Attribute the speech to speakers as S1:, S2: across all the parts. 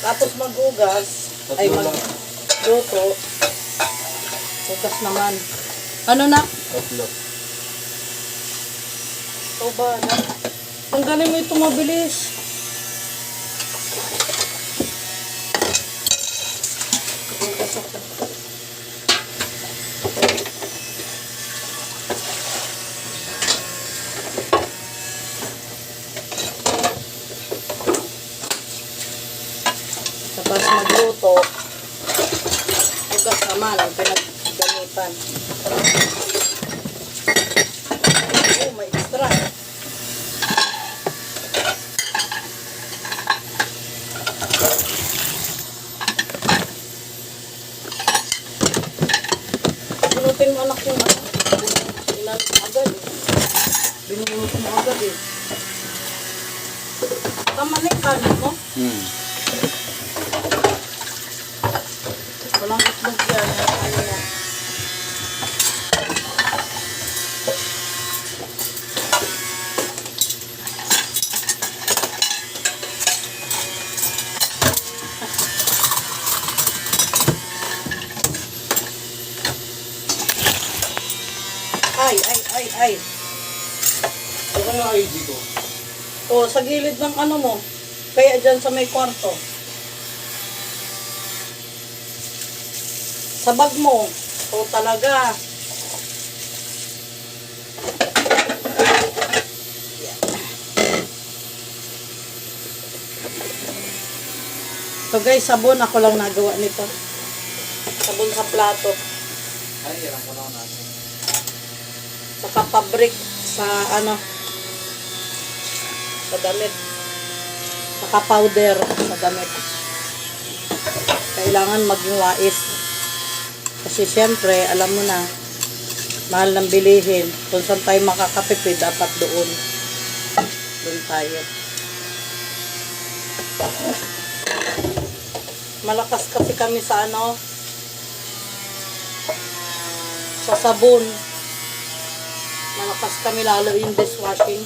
S1: Tapos maghugas. Ay, magluto. Hugas naman. Ano na?
S2: Tatlo.
S1: Ito ba? Ang galing mo ito mabilis. Hugas ako. Tapos magluto. Hugas naman ang pinaggamitan. Oh, may extra. Binutin mo anak yung ano. Binanot mo agad eh. Binunot mo agad eh. Tama na yung kanin mo. Walang itlog yan. Ano yan. Ay.
S2: Ano yung ID ko?
S1: O, sa gilid ng ano mo. Kaya dyan sa may kwarto. Sa bag mo. O, talaga. So guys, sabon. Ako lang nagawa nito. Sabon sa plato.
S2: Ay, hirang ko na natin.
S1: Saka pabrik sa ano. Sa damit. Saka powder sa damit. Kailangan maging wais. Kasi syempre, alam mo na, mahal ng bilihin. Kung saan tayo makakatipid, dapat doon. Doon tayo. Malakas kasi kami sa ano, sa sabon. Malakas kami lalo yung dishwashing.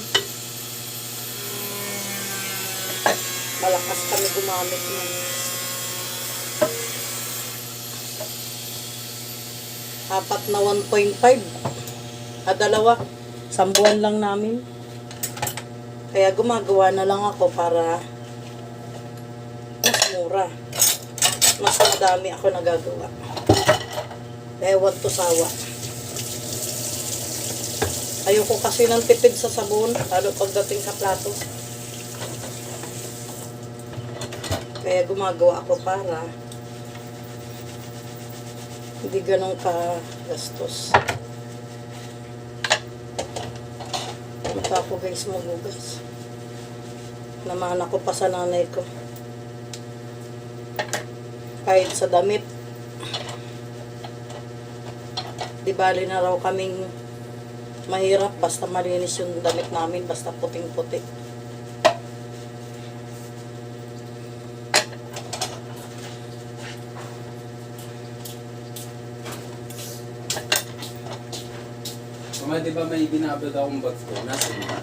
S1: Malakas kami gumamit nun. Apat na 1.5. Dalawa. Sambuan lang namin. Kaya gumagawa na lang ako para mas mura. Mas madami ako nagagawa. Ewan to sawa. Ayoko kasi ng tipid sa sabon, lalo pagdating sa plato. Kaya gumagawa ako para hindi ganun ka-gastos. Punta ako guys magugas. Naman ako pa sa nanay ko. Kahit sa damit. Di bali na raw kaming mahirap basta malinis yung damit namin, basta puting-puti.
S2: Mama, di ba may binabad akong bags ko? Nasa mo?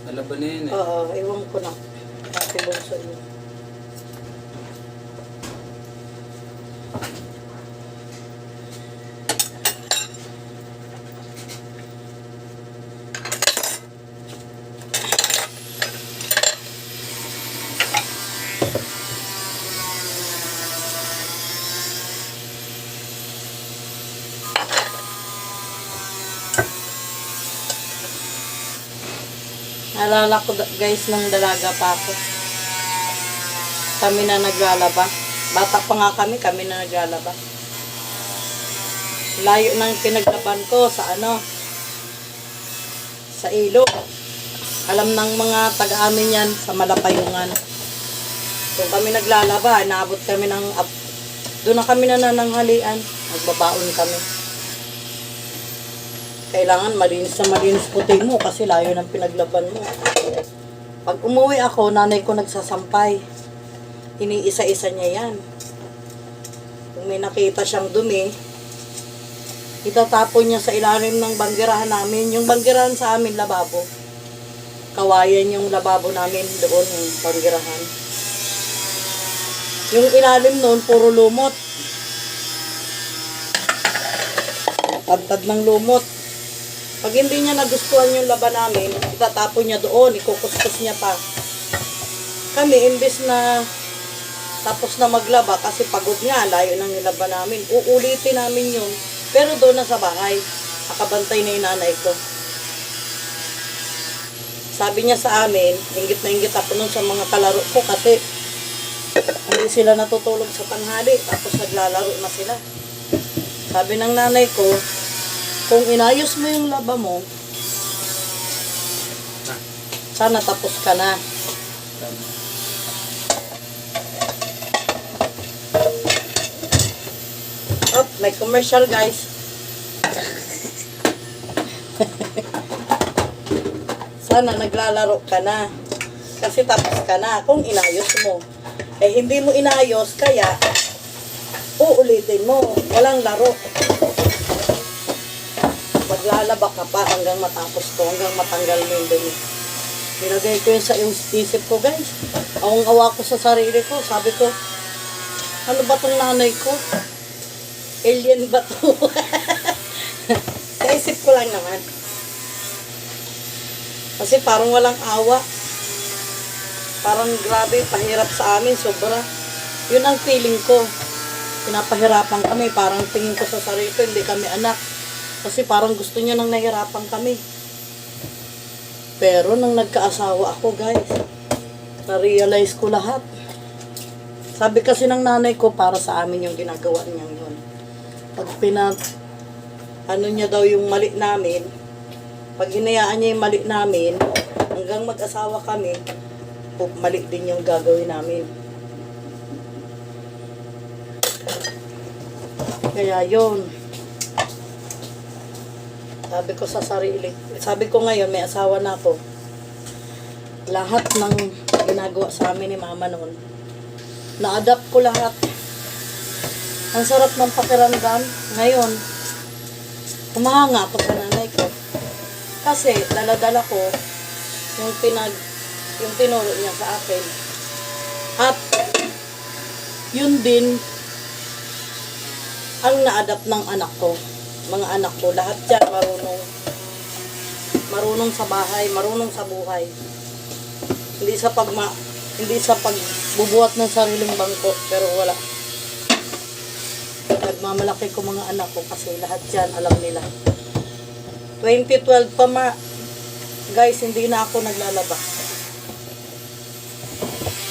S2: Nalaban na yun eh.
S1: Oo, ewan ko na. Ate Bunso yun. Naalala ko guys nung dalaga pa ako. Kami na naglalaba. Bata pa nga kami na naglalaba. Layo ng pinaglaban ko sa ano, sa ilog. Alam ng mga taga-amin yan sa Malapayungan. Kung kami naglalaba, naabot kami ng, doon na kami nanananghalian. Nagbabaon kami. Kailangan malinis na malinis puti mo kasi layo ng pinaglaban mo. Pag umuwi ako, nanay ko nagsasampay. Iniisa-isa niya yan. Kung may nakita siyang dumi, itatapon niya sa ilalim ng banggirahan namin. Yung banggirahan sa amin, lababo. Kawayan yung lababo namin doon, yung banggirahan. Yung ilalim noon, puro lumot. Tad ng lumot. Pag hindi niya nagustuhan yung laban namin, itatapon niya doon, ikukuskus niya pa. Kami, imbes na tapos na maglaba, kasi pagod nga, layo ng nilaban namin, uulitin namin yun. Pero doon na sa bahay, nakabantay na yung nanay ko. Sabi niya sa amin, inggit na inggit ako nun sa mga kalaro ko kasi hindi sila natutulog sa tanghali, tapos naglalaro na sila. Sabi ng nanay ko, kung inayos mo yung laba mo, sana tapos ka na. Oh, may commercial guys. Sana naglalaro ka na. Kasi tapos ka na kung inayos mo. Eh hindi mo inayos, kaya uulitin mo. Walang laro. Maglalaba ka pa hanggang matapos ko, hanggang matanggal mo yung dumi. Nilagay ko yun sa isip ko guys. Awang-awa ko sa sarili ko. Sabi ko, ano ba tong nanay ko? Alien ba to? Sa isip ko lang naman. Kasi parang walang awa. Parang grabe, pahirap sa amin, sobra. Yun ang feeling ko. Pinapahirapan kami, parang tingin ko sa sarili ko, hindi kami anak. Kasi parang gusto niya nang nahirapan kami. Pero nang nagkaasawa ako guys, na-realize ko lahat. Sabi kasi ng nanay ko, para sa amin yung ginagawa niya yun. Pag ano niya daw yung mali namin, pag hinayaan niya yung mali namin, hanggang mag-asawa kami, mali din yung gagawin namin. Kaya yun. Sabi ko sa sarili, sabi ko ngayon, may asawa na ako. Lahat ng ginagawa sa amin ni mama noon, na-adapt ko lahat. Ang sarap ng pakiramdam. Ngayon, humahanga ako sa nanay ko. Kasi, dala-dala ko yung tinuro niya sa akin. At, yun din, ang na-adapt ng anak ko. Mga anak ko, lahat yan marunong. Marunong sa bahay, marunong sa buhay. Hindi sa pagbubuhat ng sariling bangko, pero wala. Nagmamalaki ko mga anak ko kasi lahat yan alam nila. 2012 pa guys, hindi na ako naglalaba.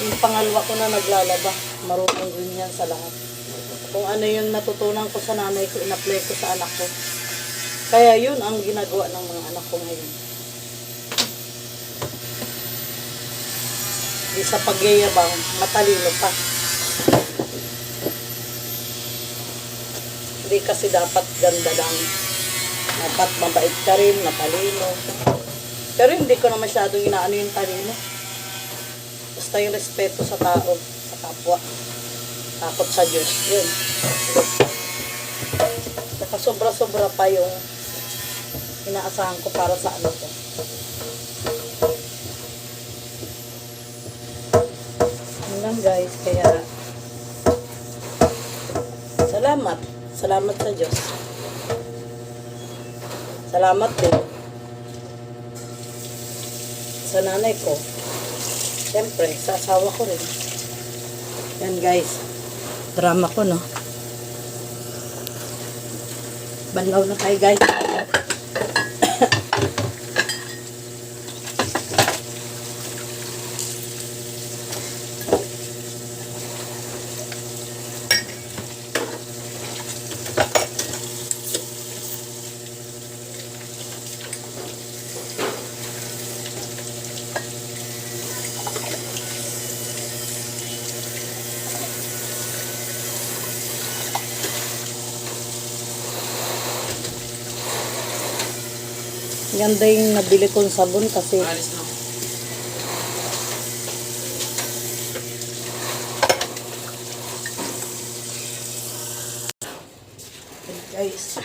S1: Yung pangalawa ko na naglalaba, marunong rin yan sa lahat. Kung ano yung natutunan ko sa nanay ko, in-apply ko sa anak ko. Kaya yun ang ginagawa ng mga anak ko ngayon. Di sa pagyayabang, matalino pa. Hindi kasi dapat ganda lang. Dapat mabait ka rin, matalino. Pero hindi ko na masyadong inaano yung talino. Basta yung respeto sa tao, sa kapwa. Takot sa Diyos. Yun. Saka sobra-sobra pa yung inaasahan ko para sa ano ko. Yun lang guys. Kaya salamat. Salamat sa Diyos. Salamat din sa nanay ko. Siyempre, sa asawa ko rin. Yan guys. Drama ko, no? Banlaw na tayo guys. Ganda yung nabili kong sabon kasi
S2: Alis na.
S1: guys,